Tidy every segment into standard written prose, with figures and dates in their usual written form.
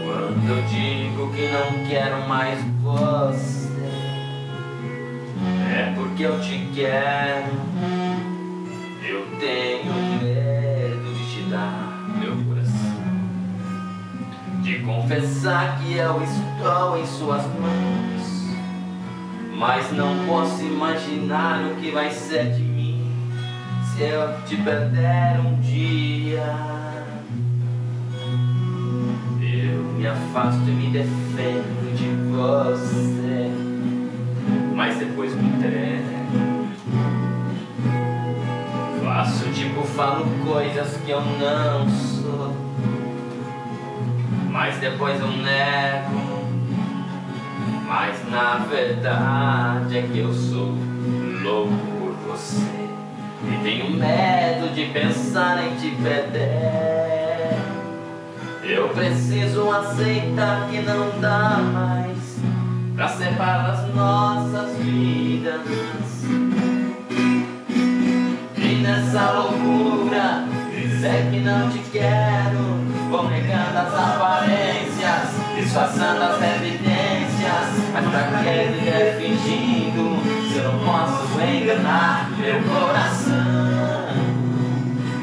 Quando eu digo que não quero mais você, é porque eu te quero. Eu tenho medo de te dar meu coração, de confessar que eu estou em suas mãos, mas não posso imaginar o que vai ser de mim se eu te perder um dia. Eu me afasto e me defendo de você, mas depois me entrego. Faço tipo, falo coisas que eu não sou, mas depois eu nego. Mas na verdade é que eu sou louco por você e tenho medo de pensar em te perder. Eu preciso aceitar que não dá mais pra separar as nossas vidas. E nessa loucura, dizer que não te quero, vou negando as aparências, disfarçando as evidências. Mas pra que viver fingindo, se eu não posso enganar meu coração?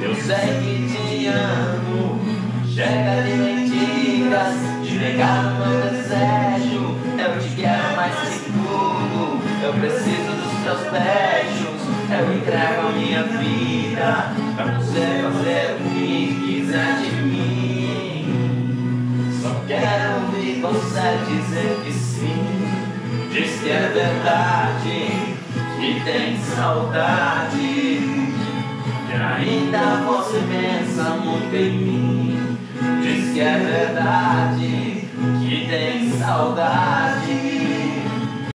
Eu sei que te amo, chega de mentiras, de negar o meu desejo. Eu te quero mais que tudo, eu preciso dos teus beijos. Eu entrego a minha vida pra você fazer o que quiser de mim. Só quero ouvir você dizer que sim. Diz que é verdade, que tem saudade, que ainda você pensa muito em mim. Diz que é verdade, que tem saudade,